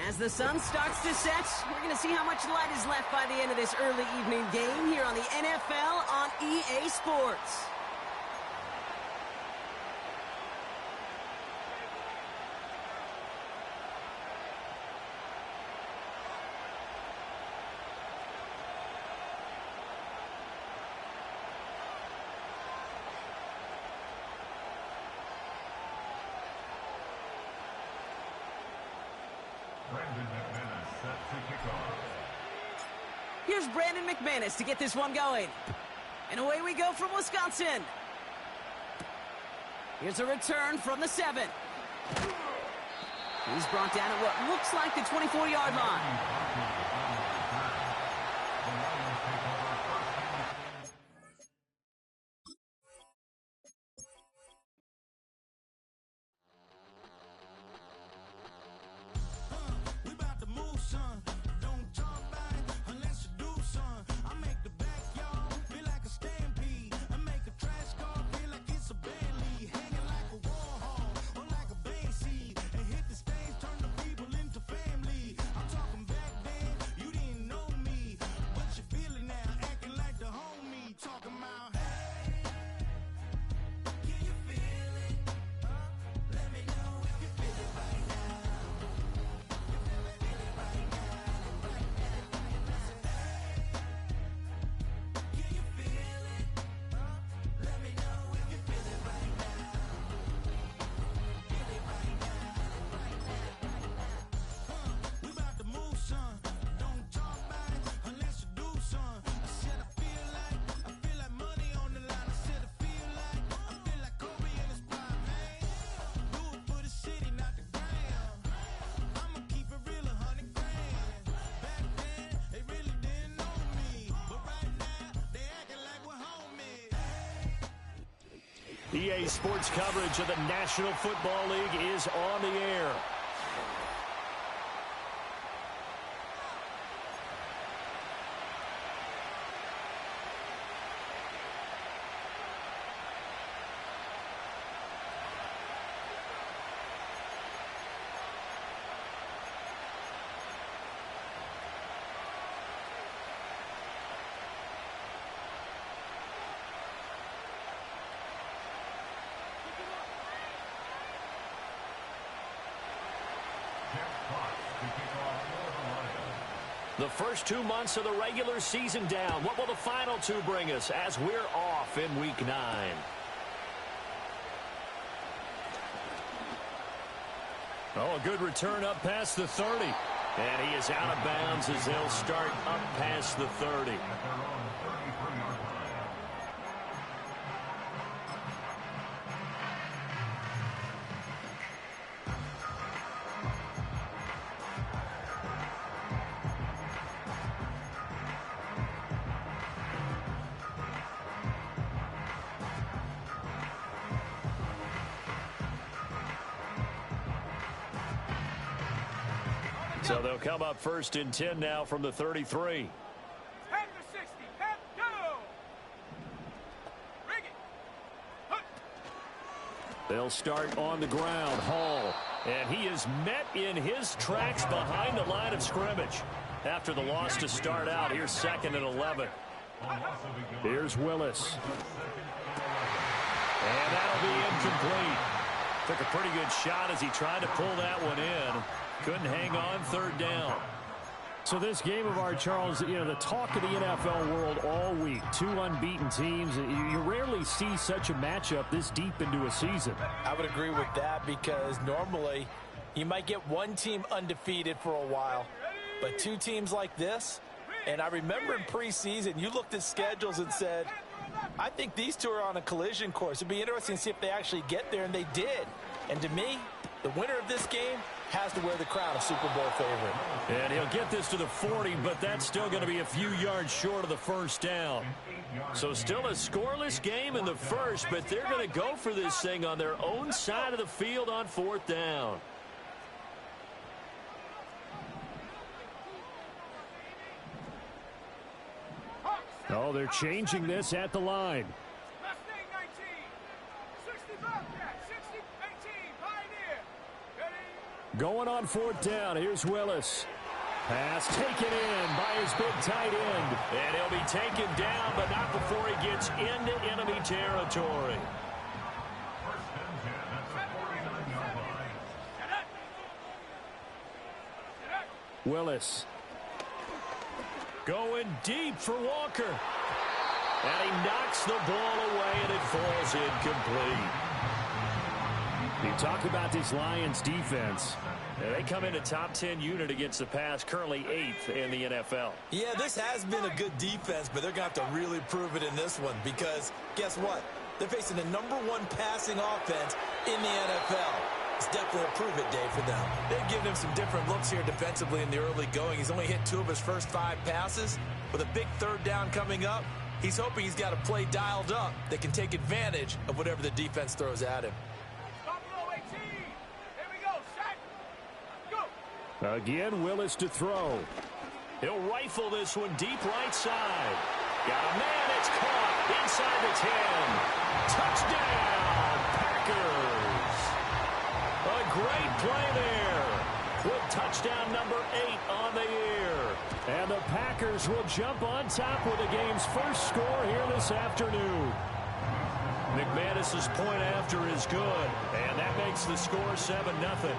As the sun starts to set, we're going to see how much light is left by the end of this early evening game here on the NFL on EA Sports. Here's Brandon McManus to get this one going. And away we go from Wisconsin. Here's a return from the 7. He's brought down at what looks like the 24-yard line. EA Sports coverage of the National Football League is on the air. The first 2 months of the regular season down. What will the final 2 bring us as we're off in Week 9? Oh, a good return up past the 30. And he is out of bounds as they'll start up past the 30. So they'll come up first and 10 now from the 33. Head to 60. Head, go. Rig it. They'll start on the ground. Hall. And he is met in his tracks behind the line of scrimmage. After the loss to start out, here's 2nd and 11. Here's Willis. And that'll be incomplete. Took a pretty good shot as he tried to pull that one in. Couldn't hang on, 3rd down. So this game of ours, Charles, you know, the talk of the NFL world all week. 2 unbeaten teams. You rarely see such a matchup this deep into a season. I would agree with that because normally you might get one team undefeated for a while. But 2 teams like this, and I remember in preseason, you looked at schedules and said, I think these 2 are on a collision course. It'd be interesting to see if they actually get there, and they did. And to me, the winner of this game has to wear the crown of Super Bowl favorite. And he'll get this to the 40, but that's still going to be a few yards short of the 1st down. So still a scoreless game in the first, but they're going to go for this thing on their own side of the field on 4th down. Oh, they're changing this at the line. Mustang 19. 60 Bobcat. 60, 18. Pioneer. Ready? Going on fourth down. Here's Willis. Pass taken in by his big tight end. And he'll be taken down, but not before he gets into enemy territory. Willis. Going deep for Walker. And he knocks the ball away, and it falls incomplete. You talk about this Lions defense. They come in a top 10 unit against the pass, currently 8th in the NFL. Yeah, this has been a good defense, but they're going to have to really prove it in this one because guess what? They're facing the #1 passing offense in the NFL. It's definitely a prove it day for them. They've given him some different looks here defensively in the early going. He's only hit 2 of his first 5 passes. With a big third down coming up, he's hoping he's got a play dialed up that can take advantage of whatever the defense throws at him. Again, Willis to throw. He'll rifle this one deep right side. Got a man, it's caught inside the 10. Touchdown, Packers. A great play there with touchdown number 8 on the year. And the Packers will jump on top with the game's first score here this afternoon. McManus's point after is good, and that makes the score 7-0.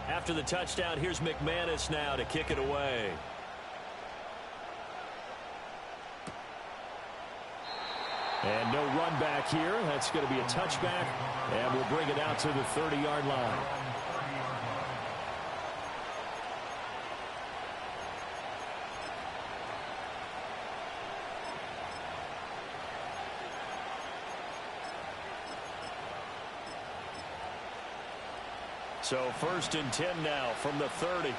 After the touchdown, here's McManus now to kick it away. And no run back here. That's going to be a touchback, and we'll bring it out to the 30-yard line. So 1st and 10 now from the 30.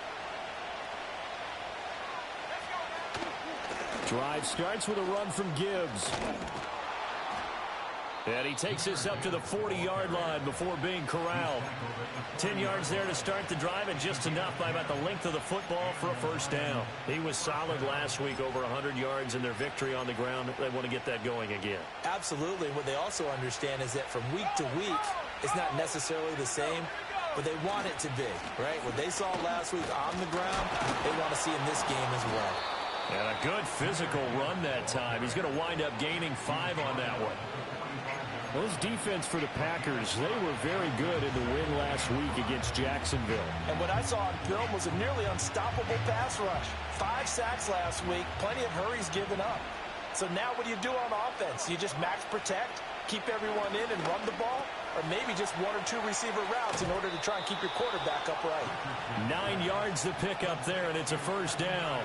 Drive starts with a run from Gibbs. And he takes this up to the 40-yard line before being corralled. 10 yards there to start the drive, and just enough by about the length of the football for a first down. He was solid last week, over 100 yards in their victory on the ground. They want to get that going again. Absolutely. What they also understand is that from week to week, it's not necessarily the same, but they want it to be, right? What they saw last week on the ground, they want to see in this game as well. And a good physical run that time. He's going to wind up gaining 5 on that one. Those defense for the Packers, they were very good in the win last week against Jacksonville. And what I saw on film was a nearly unstoppable pass rush. 5 sacks last week, plenty of hurries given up. So now what do you do on offense? You just max protect, keep everyone in and run the ball? Or maybe just 1 or 2 receiver routes in order to try and keep your quarterback upright. 9 yards to pick up there, and it's a first down.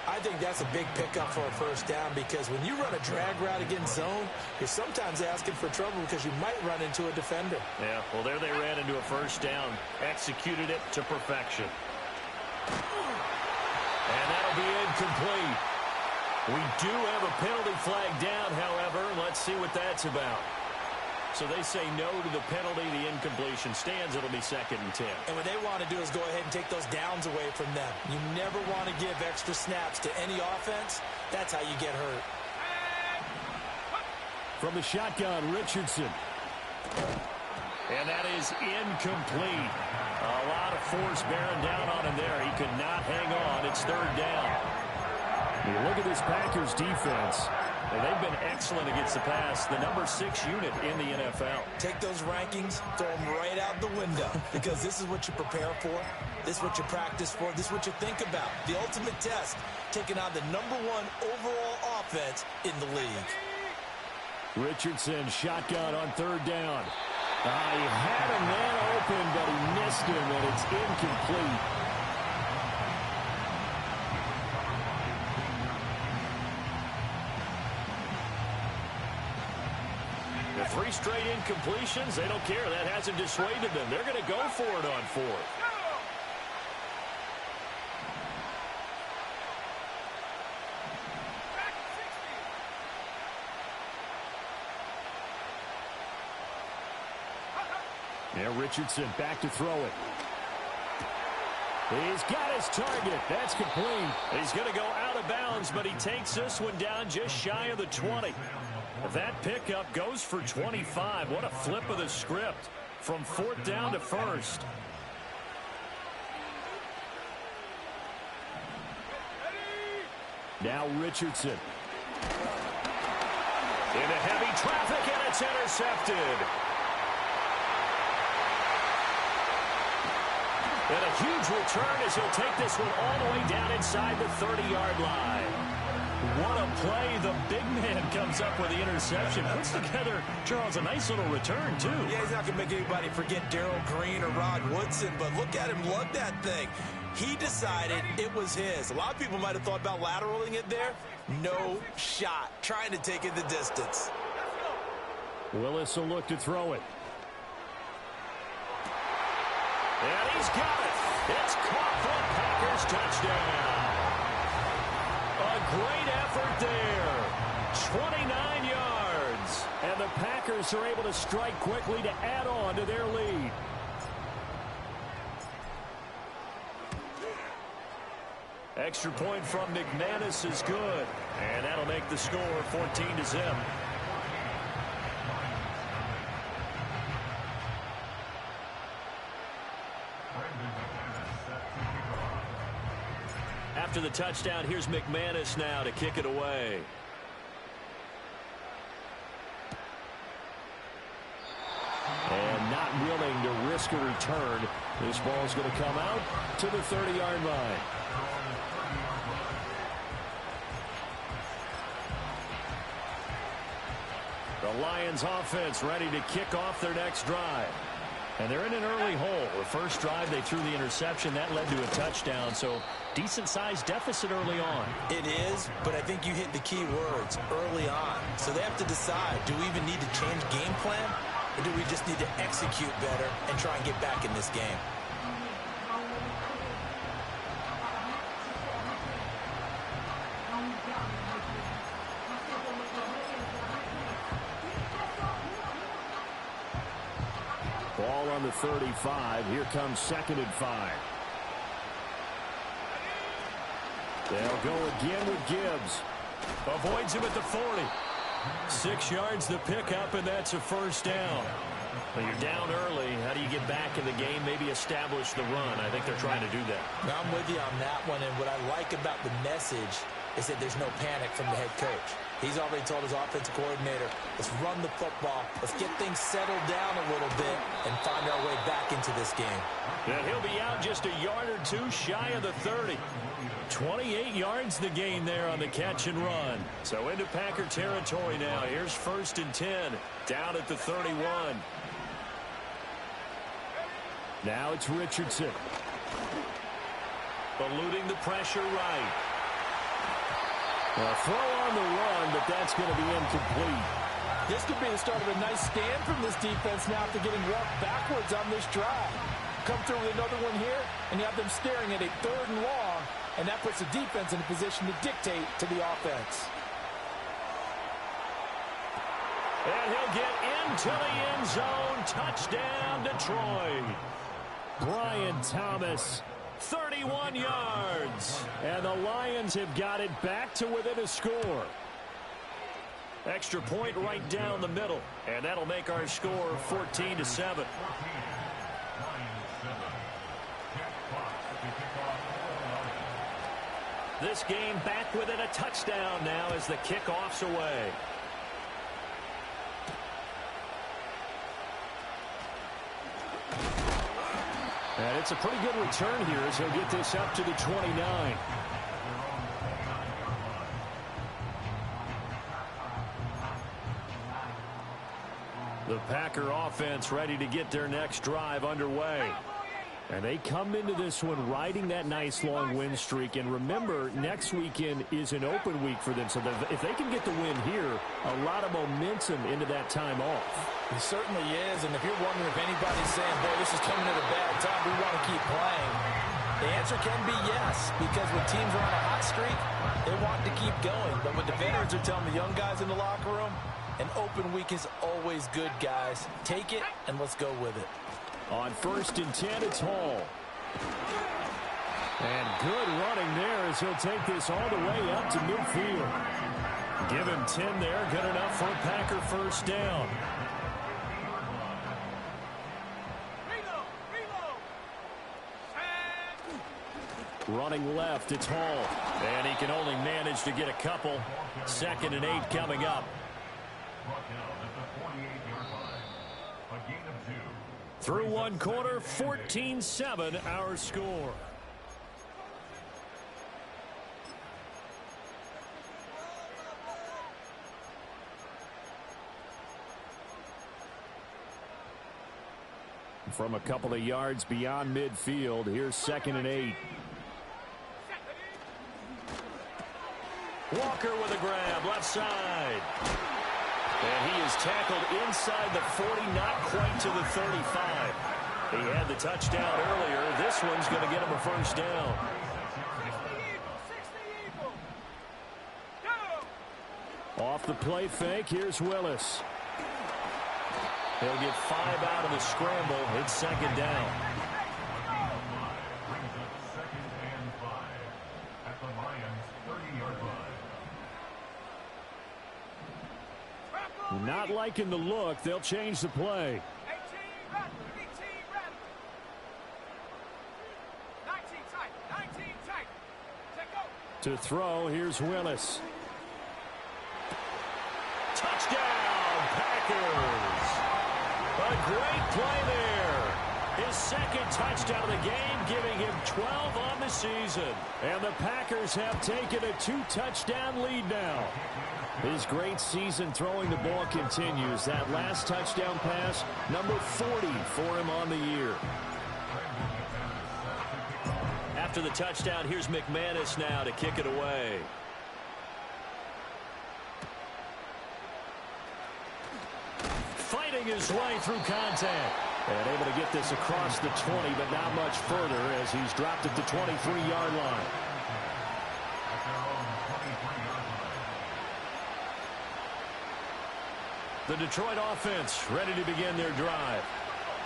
I think that's a big pickup for a first down because when you run a drag route against zone, you're sometimes asking for trouble because you might run into a defender. Yeah, well, there they ran into a first down. Executed it to perfection. And that'll be incomplete. We do have a penalty flag down, however. Let's see what that's about. So they say no to the penalty. The incompletion stands. It'll be 2nd and 10. And what they want to do is go ahead and take those downs away from them. You never want to give extra snaps to any offense. That's how you get hurt. From the shotgun, Richardson. And that is incomplete. A lot of force bearing down on him there. He could not hang on. It's 3rd down. You look at this Packers defense. And they've been excellent against the pass, the number 6 unit in the NFL. Take those rankings, throw them right out the window, because this is what you prepare for, this is what you practice for, this is what you think about. The ultimate test, taking on the #1 overall offense in the league. Richardson, shotgun on 3rd down. He had a man open, but he missed him, and it's incomplete. The 3 straight incompletions, they don't care. That hasn't dissuaded them. They're going to go for it on 4th. And Richardson back to throw it. He's got his target. That's complete. He's going to go out of bounds, but he takes this one down just shy of the 20. That pickup goes for 25. What a flip of the script from 4th down to 1st. Now Richardson. Into heavy traffic, and it's intercepted. And a huge return as he'll take this one all the way down inside the 30-yard line. What a play. The big man comes up with the interception. Puts together, Charles, a nice little return, too. Yeah, he's not going to make anybody forget Darrell Green or Rod Woodson, but look at him lug that thing. He decided it was his. A lot of people might have thought about lateraling it there. No shot. Trying to take it the distance. Willis will look to throw it. And he's got it. It's caught for a Packers touchdown. A great effort there. 29 yards. And the Packers are able to strike quickly to add on to their lead. Extra point from McManus is good. And that'll make the score 14-0. After the touchdown, here's McManus now to kick it away. And not willing to risk a return. This ball's going to come out to the 30-yard line. The Lions offense ready to kick off their next drive. And they're in an early hole. The first drive, they threw the interception. That led to a touchdown. So decent-sized deficit early on. It is, but I think you hit the key words early on. So they have to decide, do we even need to change game plan? Or do we just need to execute better and try and get back in this game? Ball on the 35. Here comes 2nd and 5. They'll go again with Gibbs. Avoids him at the 40. 6 yards the pickup, and that's a first down. Well, you're down early. How do you get back in the game? Maybe establish the run. I think they're trying to do that. Now, I'm with you on that one, and what I like about the message is that there's no panic from the head coach. He's already told his offensive coordinator, let's run the football, let's get things settled down a little bit and find our way back into this game. And he'll be out just a yard or two shy of the 30. 28 yards the gain there on the catch and run. So into Packer territory now. Here's 1st and 10, down at the 31. Now it's Richardson. Eluding the pressure right. A throw on the run, but that's going to be incomplete. This could be the start of a nice stand from this defense now after getting walked backwards on this drive. Come through with another one here, and you have them staring at a 3rd and long, and that puts the defense in a position to dictate to the offense. And he'll get into the end zone. Touchdown, Detroit. Brian Thomas, 31 yards. and the Lions have got it back to within a score. Extra point right down the middle, and that'll make our score 14-7. This game back within a touchdown now as the kickoff's away. And it's a pretty good return here as he'll get this up to the 29. The Packer offense ready to get their next drive underway. And they come into this one riding that nice long win streak. And remember, next weekend is an open week for them. So if they can get the win here, a lot of momentum into that time off. It certainly is. And if you're wondering if anybody's saying, boy, this is coming at a bad time, we want to keep playing, the answer can be yes. Because when teams are on a hot streak, they want to keep going. But what the veterans are telling the young guys in the locker room, An open week is always good, guys. Take it, and let's go with it. On 1st and 10, it's Hall. And good running there as he'll take this all the way up to midfield. Give him 10 there. Good enough for a Packer first down. Running left, it's Hall. And he can only manage to get a couple. 2nd and 8 coming up. Through one quarter, 14-7 our score. From a couple of yards beyond midfield, here's 2nd and 8. Walker with a grab, left side. And he is tackled inside the 40, not quite to the 35. He had the touchdown earlier. This one's going to get him a first down. Off the play fake, here's Willis. He'll get 5 out of the scramble. It's 2nd down. Not liking the look. They'll change the play. To throw, here's Willis. Touchdown, Packers! A great play there. His 2nd touchdown of the game, giving him 12 on the season. And the Packers have taken a 2-touchdown lead now. His great season throwing the ball continues. That last touchdown pass, number 40 for him on the year. After the touchdown, here's McManus now to kick it away. Fighting his way through contact. And able to get this across the 20, but not much further as he's dropped at the 23-yard line. The Detroit offense ready to begin their drive.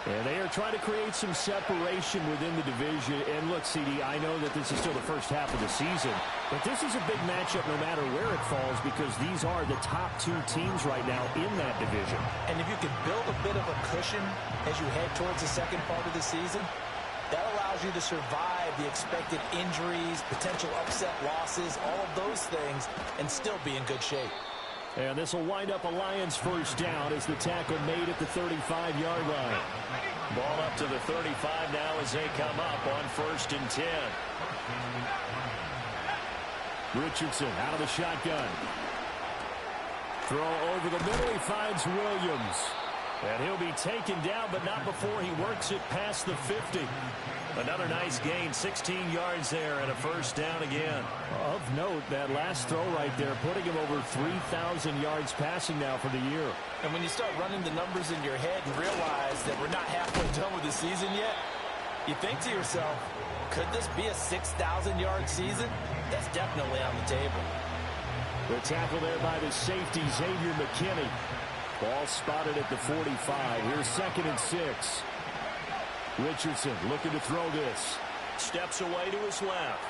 And they are trying to create some separation within the division. And look, CD, I know that this is still the first half of the season, but this is a big matchup no matter where it falls because these are the top 2 teams right now in that division. And if you can build a bit of a cushion as you head towards the second part of the season, that allows you to survive the expected injuries, potential upset losses, all of those things, and still be in good shape. And this will wind up a Lions first down as the tackle made at the 35-yard line. Ball up to the 35 now as they come up on 1st and 10. Richardson out of the shotgun. Throw over the middle. He finds Williams. And he'll be taken down, but not before he works it past the 50. Another nice gain, 16 yards there, and a first down again. Of note, that last throw right there, putting him over 3,000 yards passing now for the year. And when you start running the numbers in your head and realize that we're not halfway done with the season yet, you think to yourself, could this be a 6,000-yard season? That's definitely on the table. The tackle there by the safety, Xavier McKinney. Ball spotted at the 45. Here's 2nd and 6. Richardson looking to throw this. Steps away to his left.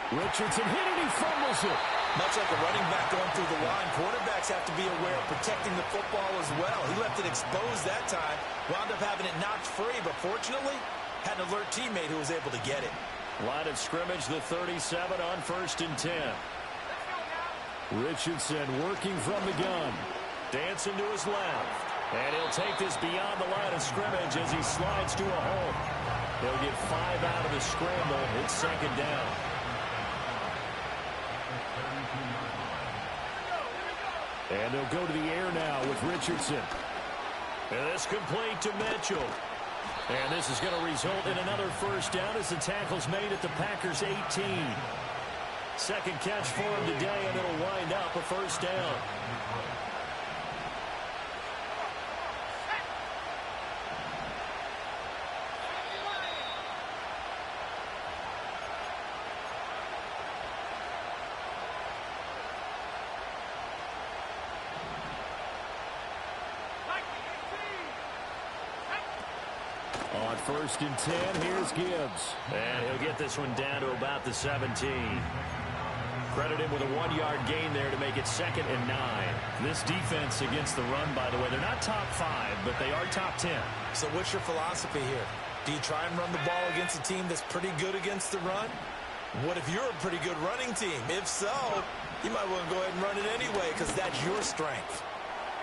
Richardson hit it, he fumbles it. Much like a running back going through the line, quarterbacks have to be aware of protecting the football as well. He left it exposed that time, wound up having it knocked free, but fortunately, had an alert teammate who was able to get it. Line of scrimmage, the 37 on 1st and 10. Richardson working from the gun. Dancing to his left. And he'll take this beyond the line of scrimmage as he slides to a hole. He'll get 5 out of the scramble. It's 2nd down. And they'll go to the air now with Richardson. And this complete to Mitchell. And this is going to result in another first down as the tackle's made at the Packers' 18. Second catch for him today, and it'll wind up a first down. On 1st and 10, here's Gibbs. And he'll get this one down to about the 17. Credit him with a 1-yard gain there to make it 2nd and 9. This defense against the run, by the way, they're not top 5, but they are top 10. So what's your philosophy here? Do you try and run the ball against a team that's pretty good against the run? What if you're a pretty good running team? If so, you might want to go ahead and run it anyway because that's your strength.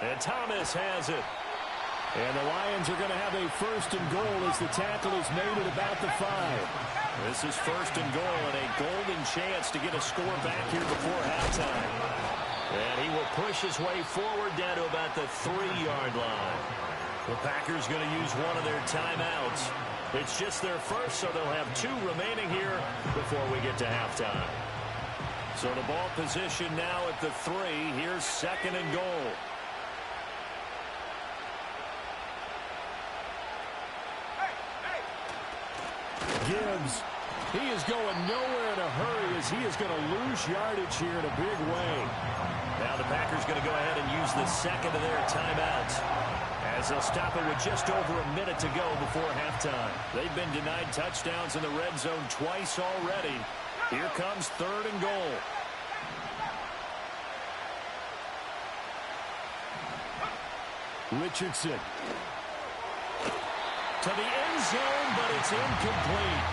And Thomas has it. And the Lions are going to have a 1st and goal as the tackle is made at about the 5. This is 1st and goal and a golden chance to get a score back here before halftime. And he will push his way forward down to about the 3-yard line. The Packers going to use one of their timeouts. It's just their first, so they'll have 2 remaining here before we get to halftime. So the ball position now at the 3. Here's 2nd and goal. Gibbs, he is going nowhere in a hurry as he is going to lose yardage here in a big way. Now the Packers going to go ahead and use the 2nd of their timeouts as they'll stop it with just over a minute to go before halftime. They've been denied touchdowns in the red zone twice already. Here comes 3rd and goal. Richardson. To the end zone, but it's incomplete.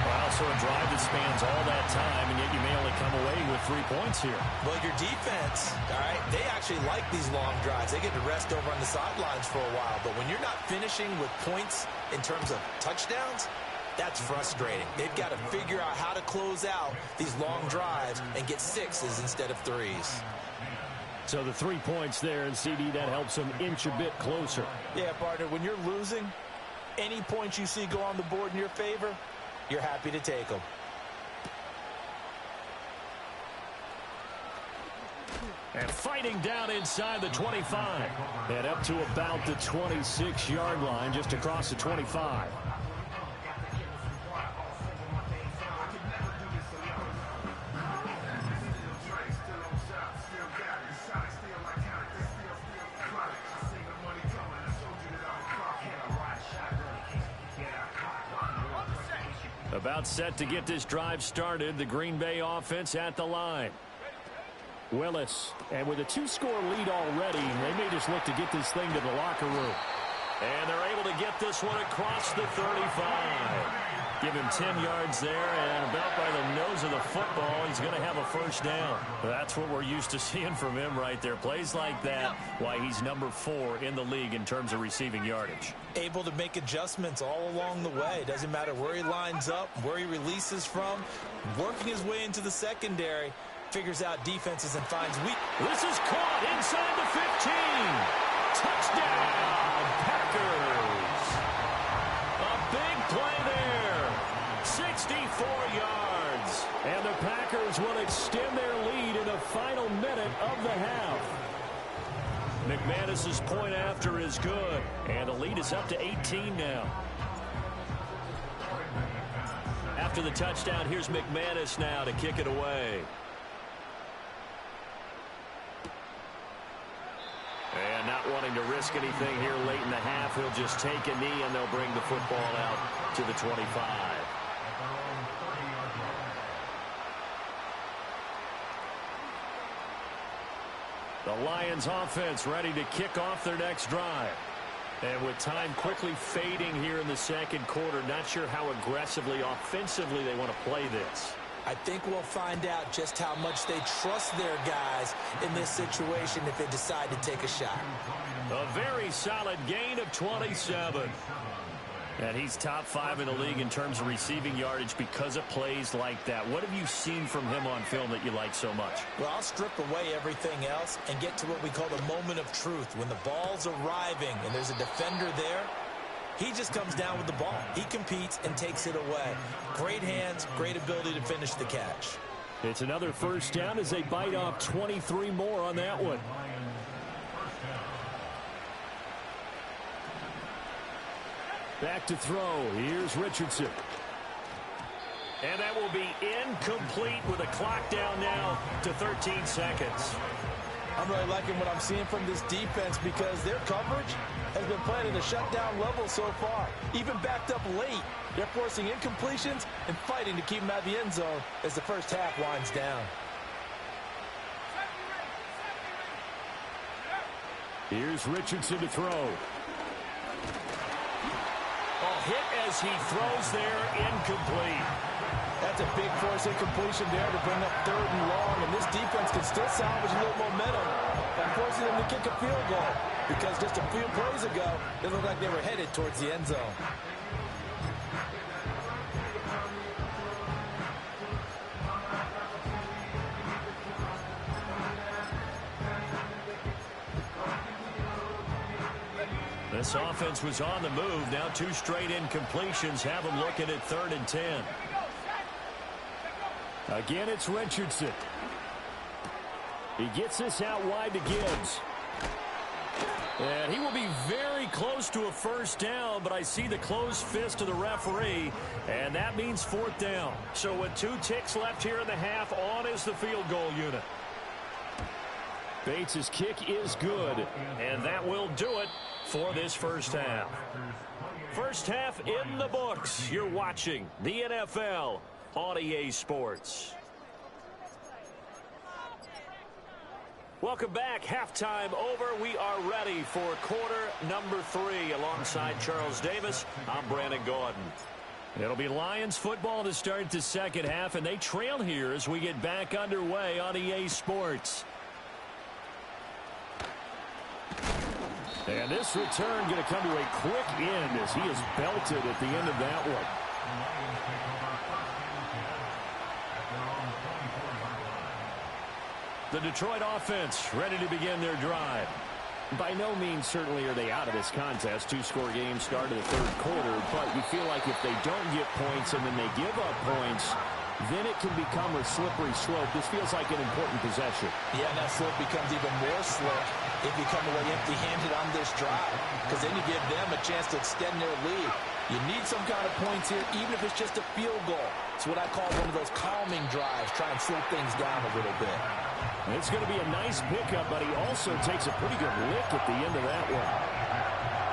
Well, so a drive that spans all that time, and yet you may only come away with 3 points here. Well, your defense, all right, they actually like these long drives. They get to rest over on the sidelines for a while. But when you're not finishing with points in terms of touchdowns, that's frustrating. They've got to figure out how to close out these long drives and get 6s instead of 3s. So the 3 points there, and CD, that helps them inch a bit closer. Yeah, partner, when you're losing, any points you see go on the board in your favor, you're happy to take them. And fighting down inside the 25. And up to about the 26-yard line, just across the 25. About set to get this drive started. The Green Bay offense at the line. Willis, and with a 2-score lead already, they may just look to get this thing to the locker room. And they're able to get this one across the 35. Give him 10 yards there, and about by the nose of the football, he's going to have a 1st down. That's what we're used to seeing from him right there. Plays like that, why he's number 4 in the league in terms of receiving yardage. Able to make adjustments all along the way. Doesn't matter where he lines up, where he releases from. Working his way into the secondary, figures out defenses and finds weak. This is caught inside the 15. Touchdown, Packers. A big play there. 64 yards. And the Packers will extend their lead in the final minute of the half. McManus's point after is good. And the lead is up to 18 now. After the touchdown, here's McManus now to kick it away. And not wanting to risk anything here late in the half, he'll just take a knee and they'll bring the football out to the 25. The Lions offense ready to kick off their next drive. And with time quickly fading here in the 2nd quarter, not sure how aggressively, offensively they want to play this. I think we'll find out just how much they trust their guys in this situation if they decide to take a shot. A very solid gain of 27. And he's top 5 in the league in terms of receiving yardage because of plays like that. What have you seen from him on film that you like so much? Well, I'll strip away everything else and get to what we call the moment of truth. When the ball's arriving and there's a defender there, he just comes down with the ball. He competes and takes it away. Great hands, great ability to finish the catch. It's another 1st down as they bite off 23 more on that one. Back to throw. Here's Richardson. And that will be incomplete with a clock down now to 13 seconds. I'm really liking what I'm seeing from this defense because their coverage has been playing at a shutdown level so far. Even backed up late, they're forcing incompletions and fighting to keep them out of the end zone as the first half winds down. Here's Richardson to throw. Hit as he throws there, incomplete. That's a big force incompletion there to bring up 3rd and long, and this defense can still salvage a little momentum by forcing them to kick a field goal because just a few plays ago, it looked like they were headed towards the end zone. This offense was on the move. Now 2 straight incompletions have them looking at 3rd and 10. Again, it's Richardson. He gets this out wide to Gibbs. And he will be very close to a first down, but I see the closed fist of the referee, and that means 4th down. So with 2 ticks left here in the half, on is the field goal unit. Bates' kick is good, and that will do it for this first half. First half in the books. You're watching the NFL on EA Sports. Welcome back. Halftime over. We are ready for quarter number 3. Alongside Charles Davis, I'm Brandon Gaudin. It'll be Lions football to start the second half, and they trail here as we get back underway on EA Sports. And this return going to come to a quick end as he is belted at the end of that one. The Detroit offense ready to begin their drive. By no means certainly are they out of this contest. 2-score game start of the 3rd quarter, but you feel like if they don't get points and then they give up points, then it can become a slippery slope. This feels like an important possession. Yeah, and that slope becomes even more slick if you come away empty-handed on this drive, because then you give them a chance to extend their lead. You need some kind of points here, even if it's just a field goal. It's what I call one of those calming drives, try and slow things down a little bit. It's going to be a nice pickup, but he also takes a pretty good lick at the end of that one.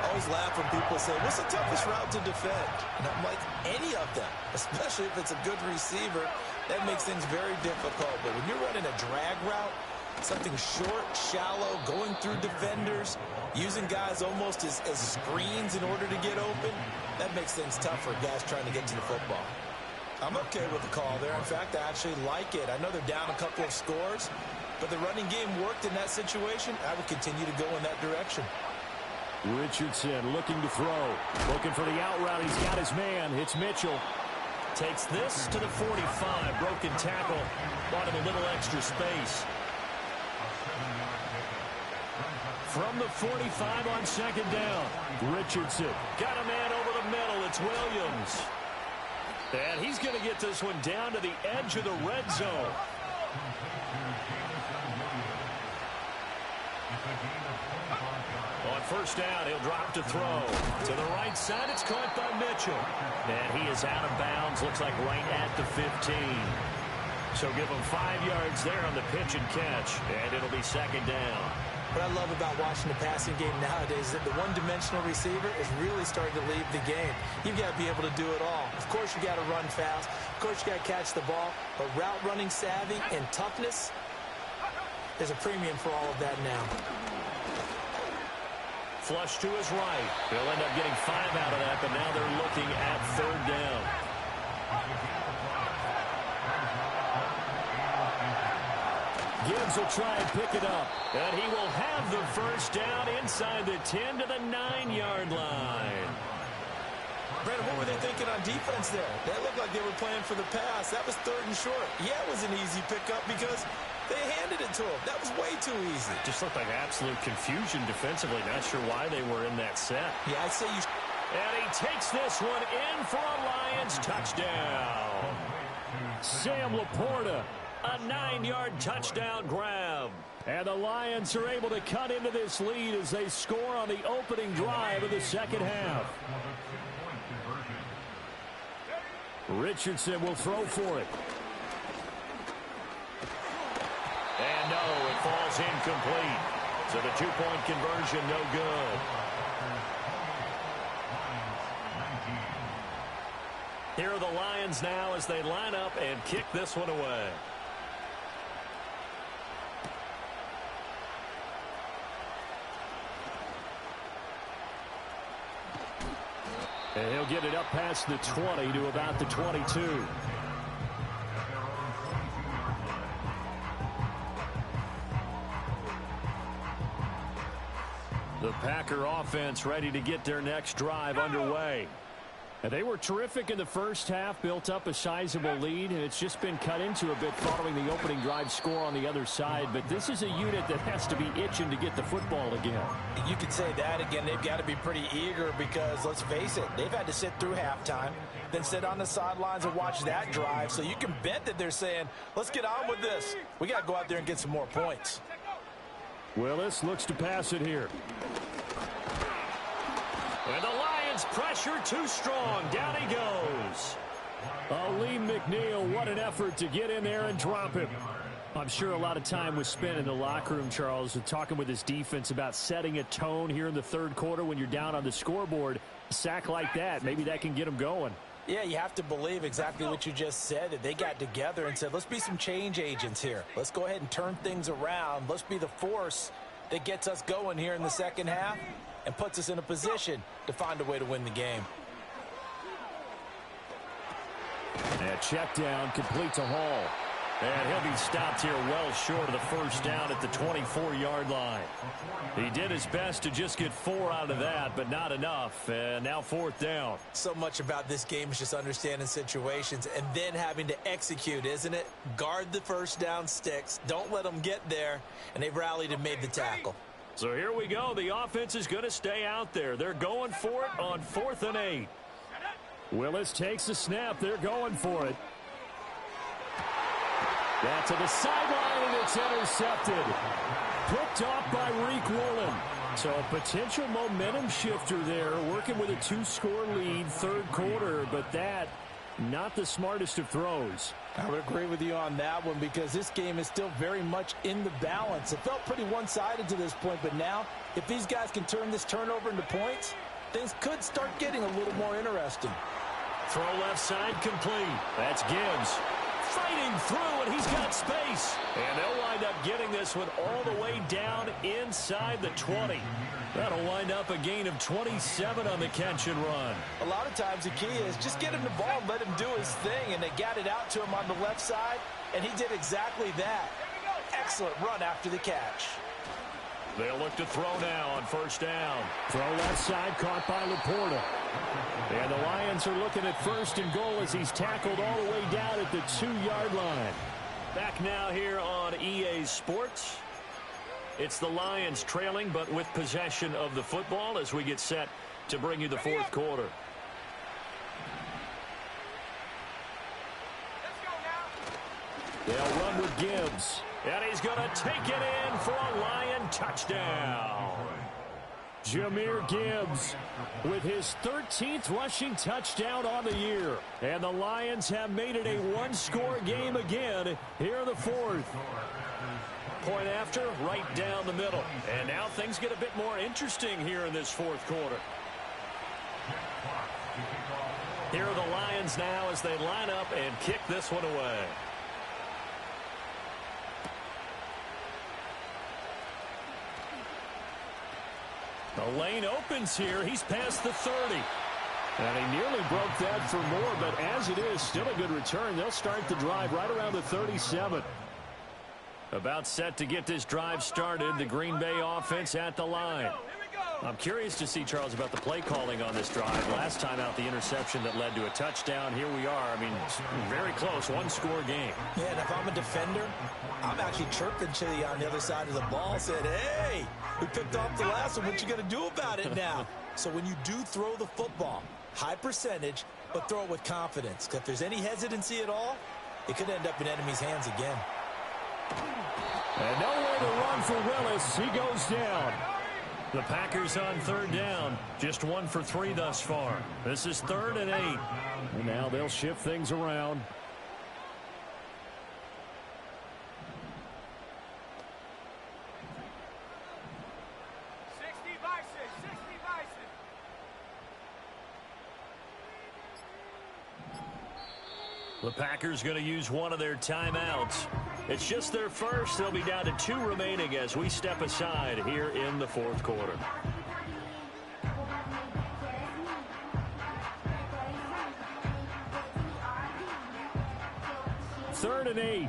I always laugh when people say, what's the toughest route to defend? And I'm like, any of them, especially if it's a good receiver. That makes things very difficult. But when you're running a drag route, something short, shallow, going through defenders, using guys almost as screens in order to get open, that makes things tough for guys trying to get to the football. I'm okay with the call there. In fact, I actually like it. I know they're down a couple of scores, but the running game worked in that situation. I would continue to go in that direction. Richardson looking to throw. Looking for the out route. He's got his man. It's Mitchell. Takes this to the 45. Broken tackle. Bought him a little extra space. From the 45 on 2nd down. Richardson. Got a man over the middle. It's Williams. And he's going to get this one down to the edge of the red zone. On 1st down, he'll drop to throw. To the right side, it's caught by Mitchell. And he is out of bounds, looks like right at the 15. So give him 5 yards there on the pitch and catch, and it'll be 2nd down. What I love about watching the passing game nowadays is that the one-dimensional receiver is really starting to lead the game. You've got to be able to do it all. Of course, you got to run fast. Of course, you got to catch the ball. But route running savvy and toughness, there's a premium for all of that now. Flush to his right. They'll end up getting 5 out of that, but now they're looking at 3rd down. Gibbs will try and pick it up. And he will have the first down inside the 10 to the 9-yard line. Brandon, what were they thinking on defense there? That looked like they were playing for the pass. That was 3rd and short. Yeah, it was an easy pickup because they handed it to him. That was way too easy. Just looked like absolute confusion defensively. Not sure why they were in that set. Yeah, I'd say you... And he takes this one in for a Lions touchdown. Sam Laporta. A 9-yard touchdown grab. And the Lions are able to cut into this lead as they score on the opening drive of the second half. Richardson will throw for it. And no, it falls incomplete. So the two-point conversion, no good. Here are the Lions now as they line up and kick this one away. And he'll get it up past the 20 to about the 22. The Packer offense ready to get their next drive underway. And they were terrific in the first half, built up a sizable lead, and it's just been cut into a bit following the opening drive score on the other side. But this is a unit that has to be itching to get the football again. You could say that again. They've got to be pretty eager because, let's face it, they've had to sit through halftime, then sit on the sidelines and watch that drive. So you can bet that they're saying, let's get on with this. We got to go out there and get some more points. Willis looks to pass it here. And the Lions pressure too strong. Down he goes. Aleem McNeil, what an effort to get in there and drop him. I'm sure a lot of time was spent in the locker room, Charles, talking with his defense about setting a tone here in the third quarter when you're down on the scoreboard. A sack like that, maybe that can get them going. Yeah, you have to believe exactly what you just said, that they got together and said, let's be some change agents here. Let's go ahead and turn things around. Let's be the force that gets us going here in the second half and puts us in a position to find a way to win the game. And check down, complete to Hall. And he'll be stopped here well short of the first down at the 24-yard line. He did his best to just get 4 out of that, but not enough. And now fourth down. So much about this game is just understanding situations and then having to execute, isn't it? Guard the first down sticks. Don't let them get there. And they've rallied and made the tackle. So here we go. The offense is going to stay out there. They're going for it on 4th and 8. Willis takes the snap. They're going for it. That's to the sideline, and it's intercepted. Picked off by Reek Woolen. So a potential momentum shifter there, working with a 2-score lead, third quarter, but that, not the smartest of throws. I would agree with you on that one because this game is still very much in the balance. It felt pretty one-sided to this point, but now, if these guys can turn this turnover into points, things could start getting a little more interesting. Throw left side complete. That's Gibbs. Fighting through, and he's got space. And they'll wind up getting this one all the way down inside the 20. That'll wind up a gain of 27 on the catch and run. A lot of times the key is just get him the ball and let him do his thing, and they got it out to him on the left side, and he did exactly that. Excellent run after the catch. They'll look to throw now on first down. Throw left side, caught by Laporta. And the Lions are looking at first and goal as he's tackled all the way down at the 2-yard line. Back now here on EA Sports. It's the Lions trailing, but with possession of the football as we get set to bring you the fourth quarter. They'll run with Gibbs. And he's going to take it in for a Lion touchdown. Jahmyr Gibbs with his 13th rushing touchdown on the year. And the Lions have made it a one-score game again here in the fourth. Point after, right down the middle. And now things get a bit more interesting here in this fourth quarter. Here are the Lions now as they line up and kick this one away. The lane opens here. He's past the 30. And he nearly broke that for more, but as it is, still a good return. They'll start the drive right around the 37. About set to get this drive started. The Green Bay offense at the line. I'm curious to see, Charles, about the play calling on this drive. Last time out, the interception that led to a touchdown. Here we are. I mean, very close, one-score game. Yeah, and if I'm a defender, I'm actually chirping to you on the other side of the ball, said, hey, we picked off the last one. What you going to do about it now? So when you do throw the football, high percentage, but throw it with confidence. Because if there's any hesitancy at all, it could end up in enemy's hands again. And nowhere to run for Willis. He goes down. The Packers on third down. Just 1 for 3 thus far. This is 3rd and 8. And now they'll shift things around. The Packers going to use one of their timeouts. It's just their first. They'll be down to 2 remaining as we step aside here in the fourth quarter. Third and 8.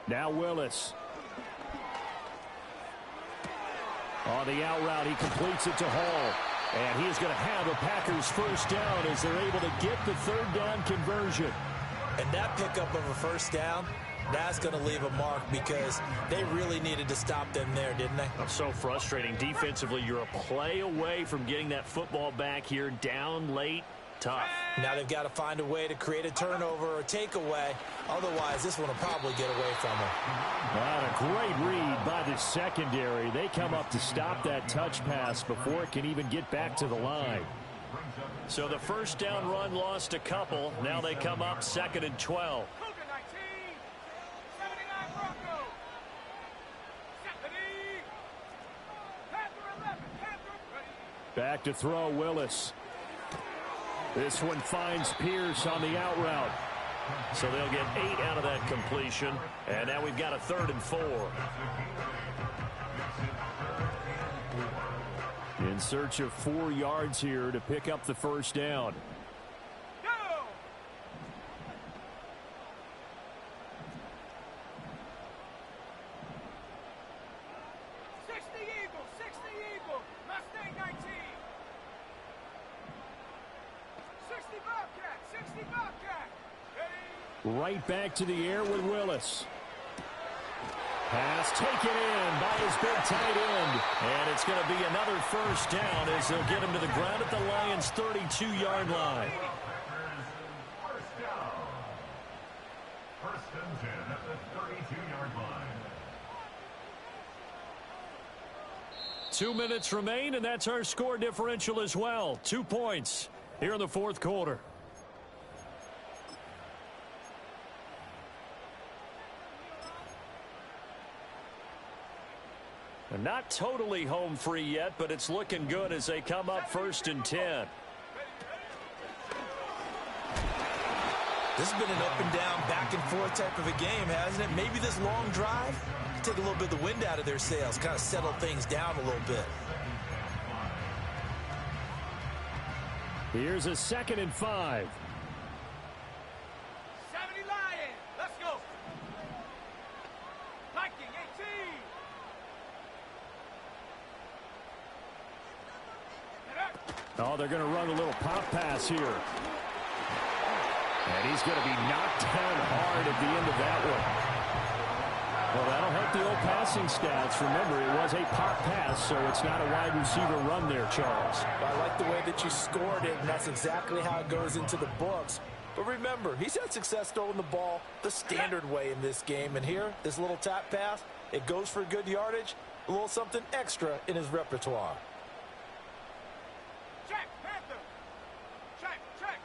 Now Willis. On the out route, he completes it to Hall. And he is going to have the Packers first down as they're able to get the third down conversion. And that pickup of a first down, that's going to leave a mark because they really needed to stop them there, didn't they? So frustrating. Defensively, you're a play away from getting that football back here, down late. Tough. Now they've got to find a way to create a turnover or takeaway. Otherwise, this one will probably get away from them. What a great read by the secondary. They come up to stop that touch pass before it can even get back to the line. So the first down run lost a couple. Now they come up 2nd and 12. Back to throw, Willis. This one finds Pierce on the out route. So they'll get 8 out of that completion. And now we've got a 3rd and 4. In search of 4 yards here to pick up the first down. Go! Mustang 19. 60 Bobcat, 60 Bobcat. Ready? Right back to the air with Willis. Pass taken in by his big tight end. And it's going to be another first down as they'll get him to the ground at the Lions' 32-yard line. First down. 1st and 10 at the 32-yard line. 2 minutes remain, and that's our score differential as well. 2 points here in the fourth quarter. Not totally home free yet, but it's looking good as they come up 1st and 10. This has been an up and down, back and forth type of a game, hasn't it? Maybe this long drive take a little bit of the wind out of their sails, kind of settle things down a little bit. Here's a 2nd and 5. 70 Lions. Let's go. Viking 18. Oh, they're going to run a little pop pass here. And he's going to be knocked down hard at the end of that one. Well, that'll help the old passing stats. Remember, it was a pop pass, so it's not a wide receiver run there, Charles. I like the way that you scored it, and that's exactly how it goes into the books. But remember, he's had success throwing the ball the standard way in this game. And here, this little tap pass, it goes for good yardage, a little something extra in his repertoire. Check, Panther. Check, check.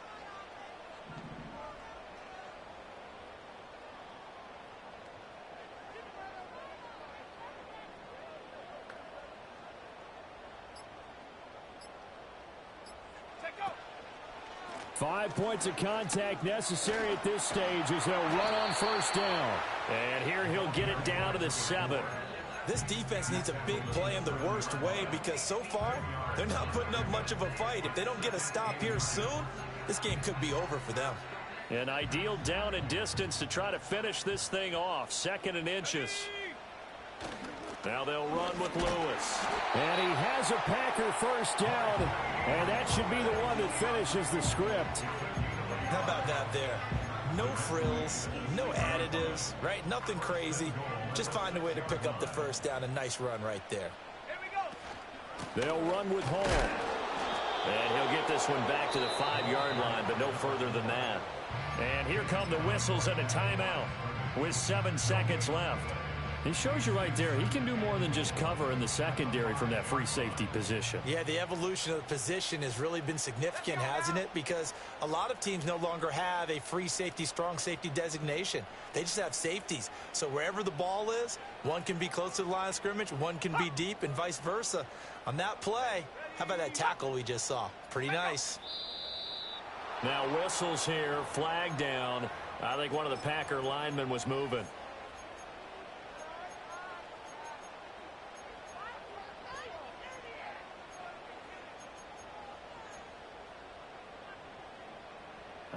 Take go. 5 points of contact necessary at this stage as they'll run on first down. And here he'll get it down to the 7. This defense needs a big play in the worst way because so far, they're not putting up much of a fight. If they don't get a stop here soon, this game could be over for them. An ideal down and distance to try to finish this thing off. 2nd and inches. Now they'll run with Lewis. And he has a Packer first down, and that should be the one that finishes the script. How about that there? No frills, no additives, right? Nothing crazy. Just find a way to pick up the first down. A nice run right there. Here we go. They'll run with Hall. And he'll get this one back to the 5-yard line, but no further than that. And here come the whistles and a timeout with 7 seconds left. It shows you right there, he can do more than just cover in the secondary from that free safety position. Yeah, the evolution of the position has really been significant, hasn't it? Because a lot of teams no longer have a free safety, strong safety designation. They just have safeties. So wherever the ball is, one can be close to the line of scrimmage, one can be deep, and vice versa. On that play, how about that tackle we just saw? Pretty nice. Now whistles here, flag down. I think one of the Packer linemen was moving.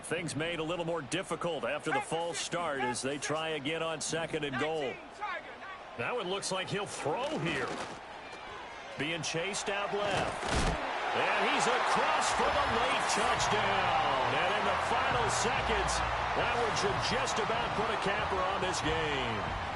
Things made a little more difficult after the false start as they try again on 2nd and goal. Now it looks like he'll throw here. Being chased out left. And he's across for the late touchdown. And in the final seconds, that would just about put a capper on this game.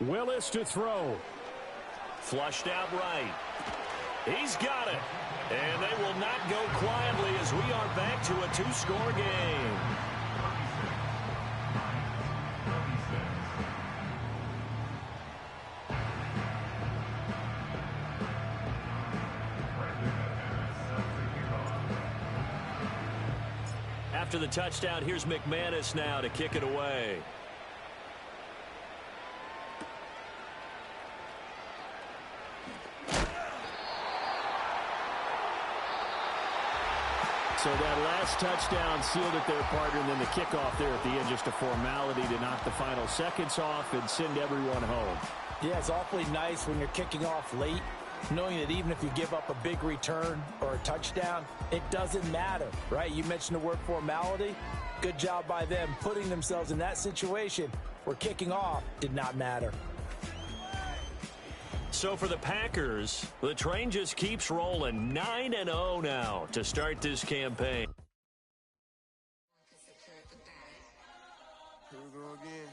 Willis to throw. Flushed out right. He's got it. And they will not go quietly as we are back to a two-score game. After the touchdown, here's McManus now to kick it away. So that last touchdown sealed it there, partner, and then the kickoff there at the end, just a formality to knock the final seconds off and send everyone home. Yeah, it's awfully nice when you're kicking off late, knowing that even if you give up a big return or a touchdown, it doesn't matter, right? You mentioned the word formality. Good job by them putting themselves in that situation where kicking off did not matter. So for the Packers, the train just keeps rolling. 9-0 now to start this campaign. Here we go again.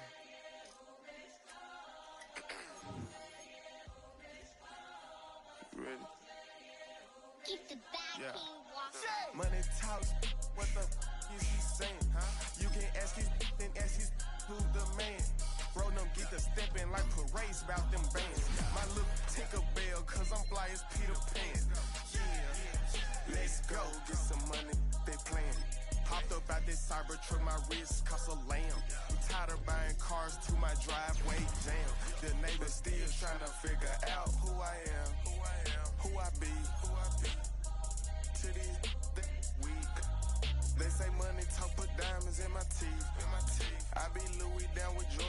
You ready? Keep the back Money talks, what the is he saying? Huh? You can ask his then ask his who the man. Bro, them get the stepping like parades about them bands. My little Tinkerbell, cause I'm fly as Peter Pan. Yeah, let's go, get some money, they playing. Hopped up out this Cybertruck, my wrist cost a lamb. I'm tired of buying cars to my driveway jam. The neighbors still trying to figure out who I am, who I be. To these weak. They say money talk, put diamonds in my teeth. I be Louis down with Jordan.